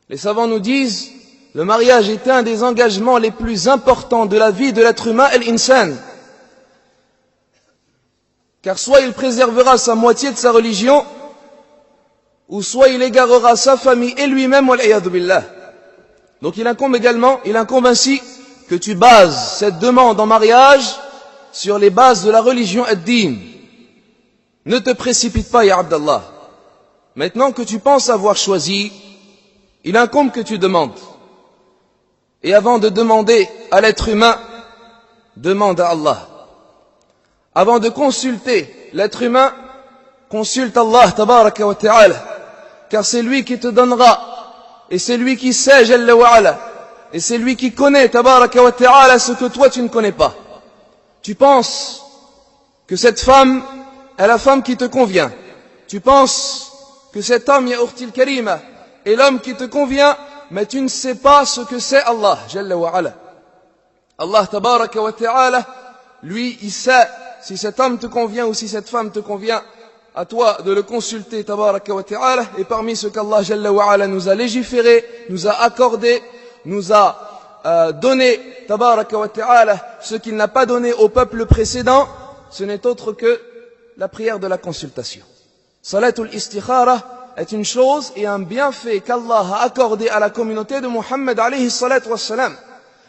Les savants nous disent, le mariage est un des engagements les plus importants de la vie de l'être humain, l'insan. Car soit il préservera sa moitié de sa religion, ou soit il égarera sa famille et lui-même, wal-iyadhu billah. Donc il incombe ainsi que tu bases cette demande en mariage sur les bases de la religion ad-din. Ne te précipite pas, ya Abdallah. Maintenant que tu penses avoir choisi, il incombe que tu demandes. Et avant de demander à l'être humain, demande à Allah. Avant de consulter l'être humain, consulte Allah, tabaraka wa ta'ala. Car c'est lui qui te donnera, et c'est lui qui sait, jalla wa ala, et c'est lui qui connaît, tabaraka wa ta'ala, ce que toi tu ne connais pas. Tu penses que cette femme est la femme qui te convient. Tu penses que cet homme, ya ukhtil karima, est l'homme qui te convient, mais tu ne sais pas ce que c'est Allah, jalla wa ala. Allah, tabaraka wa ta'ala, lui, il sait si cet homme te convient ou si cette femme te convient. À toi de le consulter, tabaraka wa ta'ala, et parmi ce qu'Allah jalla wa ala nous a légiféré, nous a accordé, nous a donné, tabaraka wa ta'ala, ce qu'il n'a pas donné au peuple précédent, ce n'est autre que la prière de la consultation. Salatul istikhara est une chose et un bienfait qu'Allah a accordé à la communauté de Muhammad alayhi salatu wassalam.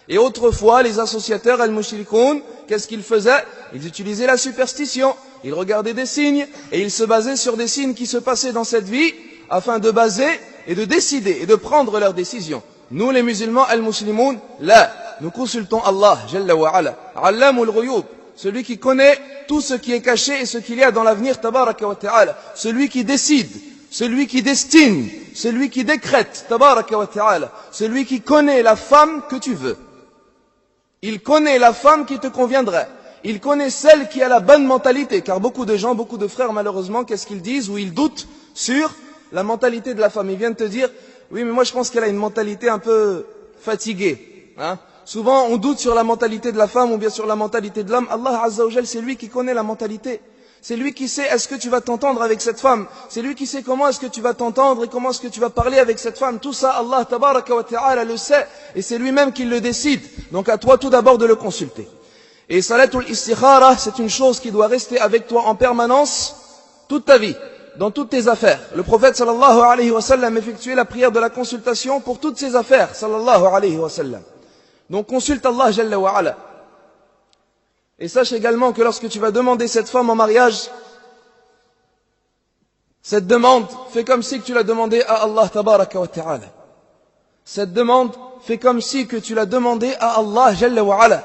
Et autrefois, les associateurs al-mushrikoun, qu'est-ce qu'ils faisaient? Ils utilisaient la superstition, ils regardaient des signes, et ils se basaient sur des signes qui se passaient dans cette vie, afin de baser et de décider et de prendre leurs décisions. Nous, les musulmans al-muslimoun, là, nous consultons Allah, jalla wa ala, allamul ghuyub, celui qui connaît tout ce qui est caché et ce qu'il y a dans l'avenir, tabaraka wa ta'ala, celui qui décide, celui qui destine, celui qui décrète, tabaraka wa ta'ala, celui qui connaît la femme que tu veux. Il connaît la femme qui te conviendrait. Il connaît celle qui a la bonne mentalité. Car beaucoup de gens, beaucoup de frères, malheureusement, qu'est-ce qu'ils disent? Ou ils doutent sur la mentalité de la femme. Ils viennent te dire, oui, mais moi je pense qu'elle a une mentalité un peu fatiguée. Hein? Souvent, on doute sur la mentalité de la femme ou bien sur la mentalité de l'homme. Allah Azza wa Jal, c'est lui qui connaît la mentalité. C'est lui qui sait est-ce que tu vas t'entendre avec cette femme. C'est lui qui sait comment est-ce que tu vas t'entendre et comment est-ce que tu vas parler avec cette femme. Tout ça, Allah tabaraka wa ta'ala le sait. Et c'est lui-même qui le décide. Donc à toi tout d'abord de le consulter. Et salatul istikhara, c'est une chose qui doit rester avec toi en permanence toute ta vie, dans toutes tes affaires. Le prophète sallallahu alayhi wa sallam effectuait la prière de la consultation pour toutes ses affaires, sallallahu alayhi wa sallam. Donc consulte Allah jalla wa ala. Et sache également que lorsque tu vas demander cette femme en mariage, cette demande, fais comme si que tu l'as demandé à Allah tabaraka wa ta'ala. Cette demande, fais comme si que tu l'as demandé à Allah jalla wa ala.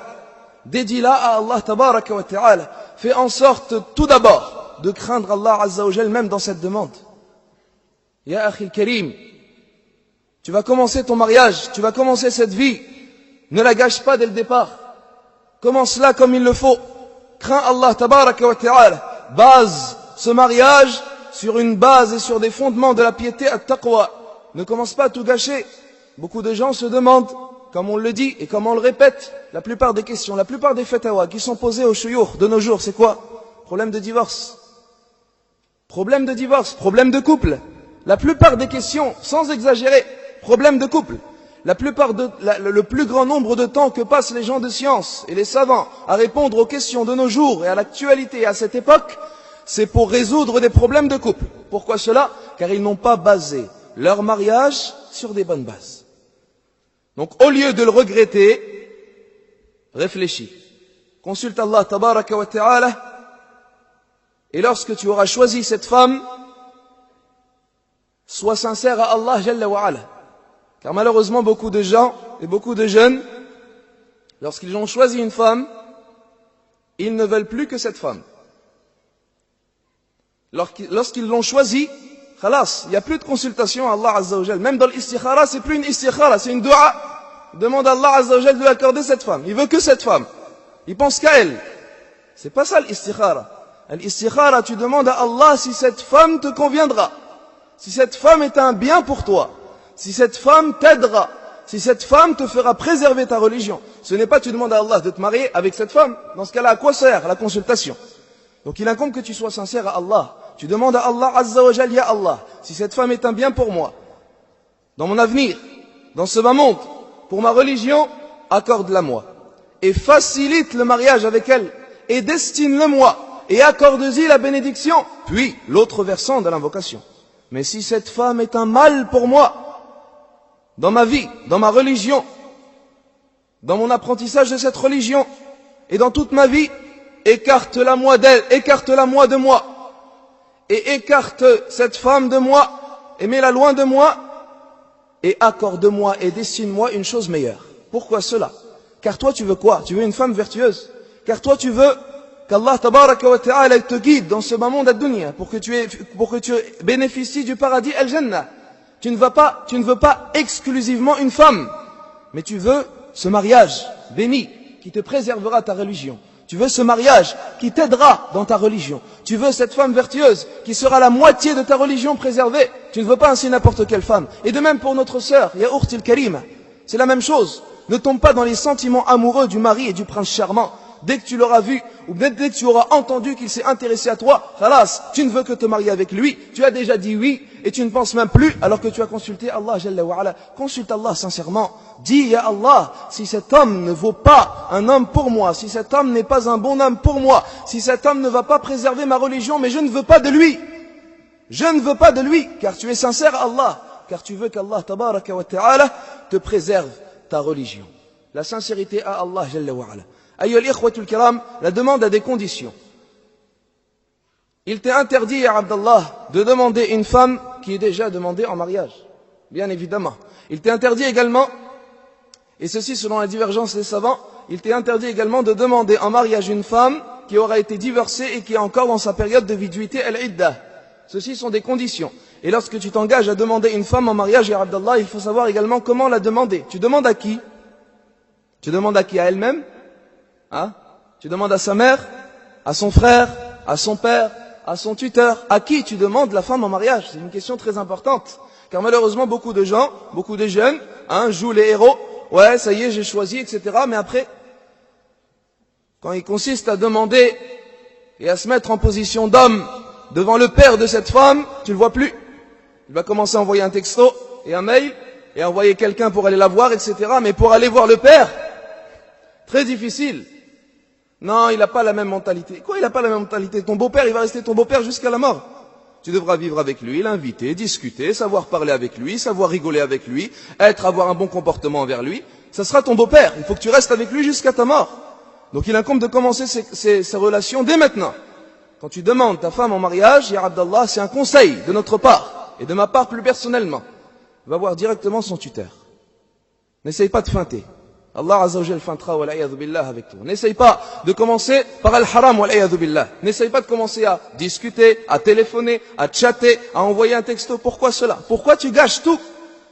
Dédie-la à Allah tabaraka wa ta'ala. Fais en sorte tout d'abord de craindre Allah azza wa jal même dans cette demande. Ya akhil karim, tu vas commencer ton mariage, tu vas commencer cette vie. Ne la gâche pas dès le départ. Commence-la comme il le faut. Crains Allah tabaraka wa ta'ala. Base ce mariage sur une base et sur des fondements de la piété at-taqwa. Ne commence pas à tout gâcher. Beaucoup de gens se demandent, comme on le dit et comme on le répète, la plupart des questions, la plupart des fatawas qui sont posées aux shuyukh de nos jours, c'est quoi? Problème de divorce. Problème de divorce, problème de couple. La plupart des questions, sans exagérer, problème de couple. Le plus grand nombre de temps que passent les gens de science et les savants à répondre aux questions de nos jours et à l'actualité et à cette époque, c'est pour résoudre des problèmes de couple. Pourquoi cela? Car ils n'ont pas basé leur mariage sur des bonnes bases. Donc au lieu de le regretter, réfléchis. Consulte Allah tabaraka wa ta'ala. Et lorsque tu auras choisi cette femme, sois sincère à Allah jalla wa ala. Car malheureusement, beaucoup de gens et beaucoup de jeunes, lorsqu'ils ont choisi une femme, ils ne veulent plus que cette femme. Lorsqu'ils l'ont choisie, khalas, il n'y a plus de consultation à Allah Azza wa Jal. Même dans l'istikhara, c'est plus une istikhara, c'est une dua. Demande à Allah Azza wa Jal de lui accorder cette femme. Il veut que cette femme. Il pense qu'à elle. C'est pas ça l'istikhara. L'istikhara, tu demandes à Allah si cette femme te conviendra. Si cette femme est un bien pour toi. Si cette femme t'aidera, si cette femme te fera préserver ta religion. Ce n'est pas tu demandes à Allah de te marier avec cette femme. Dans ce cas-là, à quoi sert la consultation? Donc il incombe que tu sois sincère à Allah. Tu demandes à Allah Azza wa Jal, ya Allah, si cette femme est un bien pour moi, dans mon avenir, dans ce bas monde, pour ma religion, accorde-la-moi. Et facilite le mariage avec elle, et destine-le-moi, et accorde-y la bénédiction. Puis, l'autre versant de l'invocation. Mais si cette femme est un mal pour moi, dans ma vie, dans ma religion, dans mon apprentissage de cette religion, et dans toute ma vie, écarte-la-moi d'elle, écarte-la-moi de moi, et écarte cette femme de moi, et mets-la loin de moi, et accorde-moi et destine-moi une chose meilleure. Pourquoi cela? Car toi tu veux quoi? Tu veux une femme vertueuse. Car toi tu veux qu'Allah tabaraka wa ta'ala te guide dans ce bas monde ad-dunya pour que tu bénéficies du paradis al-jannah. Tu ne veux pas exclusivement une femme, mais tu veux ce mariage béni qui te préservera ta religion. Tu veux ce mariage qui t'aidera dans ta religion. Tu veux cette femme vertueuse qui sera la moitié de ta religion préservée. Tu ne veux pas ainsi n'importe quelle femme. Et de même pour notre sœur, ya Ukhtil Karima, c'est la même chose. Ne tombe pas dans les sentiments amoureux du mari et du prince charmant. Dès que tu l'auras vu, ou dès que tu auras entendu qu'il s'est intéressé à toi, khalas, tu ne veux que te marier avec lui, tu as déjà dit oui, et tu ne penses même plus, alors que tu as consulté Allah Jalla wa Ala. Consulte Allah sincèrement. Dis, ya Allah, si cet homme ne vaut pas un homme pour moi, si cet homme n'est pas un bon homme pour moi, si cet homme ne va pas préserver ma religion, mais je ne veux pas de lui. Je ne veux pas de lui, car tu es sincère à Allah, car tu veux qu'Allah tabaraka wa ta'ala te préserve ta religion. La sincérité à Allah Jalla wa Ala. Ayyuhal ikhwatul kiram, la demande a des conditions. Il t'est interdit, ya Abdallah, de demander une femme qui est déjà demandée en mariage. Bien évidemment. Il t'est interdit également, et ceci selon la divergence des savants, il t'est interdit également de demander en mariage une femme qui aura été divorcée et qui est encore dans sa période de viduité al-iddah. Ceci sont des conditions. Et lorsque tu t'engages à demander une femme en mariage, ya Abdallah, il faut savoir également comment la demander. Tu demandes à qui? Tu demandes à qui? À elle-même? Hein? Tu demandes à sa mère, à son frère, à son père, à son tuteur. À qui tu demandes la femme en mariage? C'est une question très importante. Car malheureusement, beaucoup de gens, beaucoup de jeunes, jouent les héros. Ouais, ça y est, j'ai choisi, etc. Mais après, quand il consiste à demander et à se mettre en position d'homme devant le père de cette femme, tu le vois plus. Il va commencer à envoyer un texto et un mail et envoyer quelqu'un pour aller la voir, etc. Mais pour aller voir le père, très difficile. Non, il n'a pas la même mentalité. Quoi, il n'a pas la même mentalité? Ton beau-père, il va rester ton beau-père jusqu'à la mort. Tu devras vivre avec lui, l'inviter, discuter, savoir parler avec lui, savoir rigoler avec lui, avoir un bon comportement envers lui. Ça sera ton beau-père. Il faut que tu restes avec lui jusqu'à ta mort. Donc il incombe de commencer ces relations dès maintenant. Quand tu demandes ta femme en mariage, ya Abdallah, c'est un conseil de notre part, et de ma part plus personnellement. Va voir directement son tuteur. N'essaye pas de feinter. Allah Azza wa Jal feintera wa l'a'yadhu billah avec toi. N'essaye pas de commencer par al-haram wa l'a'yadhu billah. N'essaye pas de commencer à discuter, à téléphoner, à chatter, à envoyer un texto. Pourquoi cela? Pourquoi tu gâches tout?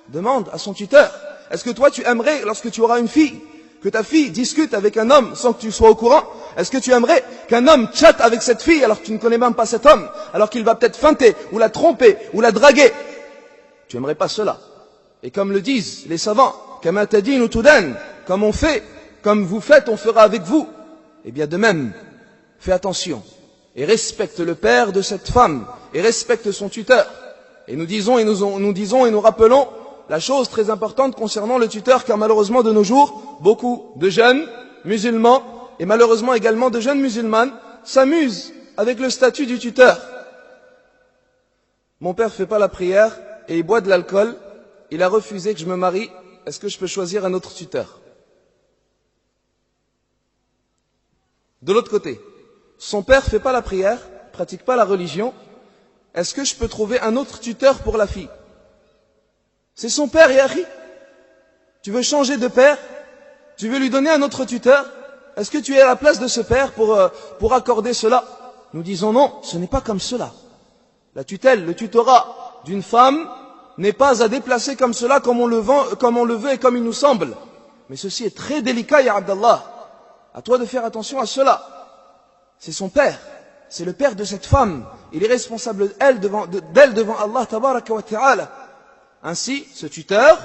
Demande à son tuteur. Est-ce que toi tu aimerais, lorsque tu auras une fille, que ta fille discute avec un homme sans que tu sois au courant? Est-ce que tu aimerais qu'un homme chatte avec cette fille alors que tu ne connais même pas cet homme, alors qu'il va peut-être feinter, ou la tromper, ou la draguer? Tu aimerais pas cela. Et comme le disent les savants, kama tadinu tudan, comme on fait, comme vous faites, on fera avec vous. Eh bien de même, fais attention et respecte le père de cette femme et respecte son tuteur. Et nous disons et nous rappelons la chose très importante concernant le tuteur, car malheureusement de nos jours, beaucoup de jeunes musulmans et malheureusement également de jeunes musulmanes s'amusent avec le statut du tuteur. Mon père ne fait pas la prière et il boit de l'alcool. Il a refusé que je me marie. Est-ce que je peux choisir un autre tuteur? De l'autre côté, son père ne fait pas la prière, pratique pas la religion. Est-ce que je peux trouver un autre tuteur pour la fille? C'est son père, Yahri. Tu veux changer de père? Tu veux lui donner un autre tuteur? Est-ce que tu es à la place de ce père pour accorder cela? Nous disons non, ce n'est pas comme cela. La tutelle, le tutorat d'une femme n'est pas à déplacer comme cela, comme on le veut et comme il nous semble. Mais ceci est très délicat, ya Abdallah. À toi de faire attention à cela. C'est son père, c'est le père de cette femme. Il est responsable d'elle devant Allah tabaraka wa ta'ala. Ainsi, ce tuteur,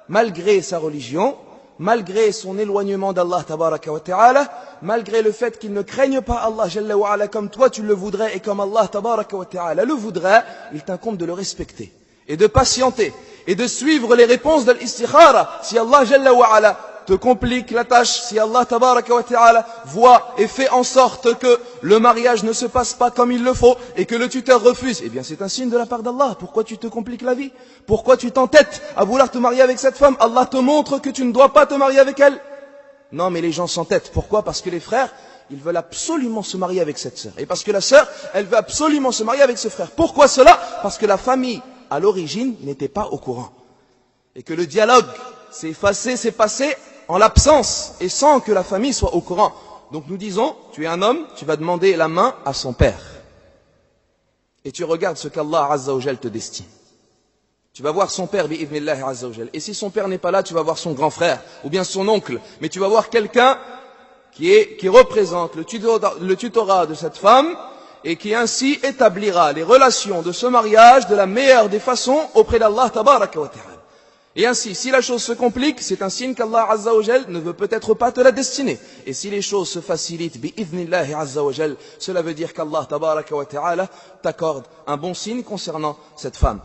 malgré sa religion, malgré son éloignement d'Allah tabaraka wa ta'ala, malgré le fait qu'il ne craigne pas Allah jalla wa ala comme toi tu le voudrais et comme Allah tabaraka wa ta'ala le voudrait, il t'incombe de le respecter et de patienter et de suivre les réponses de l'istikhara. Si Allah Jalla wa Ala te complique la tâche, si Allah Tabaraka wa Ta'ala voit et fait en sorte que le mariage ne se passe pas comme il le faut et que le tuteur refuse, eh bien c'est un signe de la part d'Allah. Pourquoi tu te compliques la vie? Pourquoi tu t'entêtes à vouloir te marier avec cette femme? Allah te montre que tu ne dois pas te marier avec elle. Non, mais les gens s'entêtent. Pourquoi? Parce que les frères, ils veulent absolument se marier avec cette sœur. Et parce que la sœur, elle veut absolument se marier avec ce frère. Pourquoi cela? Parce que la famille, à l'origine, n'était pas au courant. Et que le dialogue s'est effacé, s'est passé en l'absence et sans que la famille soit au courant. Donc nous disons, tu es un homme, tu vas demander la main à son père. Et tu regardes ce qu'Allah Azza wa Jal te destine. Tu vas voir son père, bi'idhnillahi Azza wa Jal. Et si son père n'est pas là, tu vas voir son grand frère, ou bien son oncle. Mais tu vas voir quelqu'un qui représente le tutorat de cette femme, et qui ainsi établira les relations de ce mariage de la meilleure des façons auprès d'Allah Tabaraka wa Ta'ala. Et ainsi, si la chose se complique, c'est un signe qu'Allah Azza wa Jal ne veut peut-être pas te la destiner. Et si les choses se facilitent, bi'idhnillahi Azza wa Jal, cela veut dire qu'Allah Tabaraka wa Ta'ala t'accorde un bon signe concernant cette femme.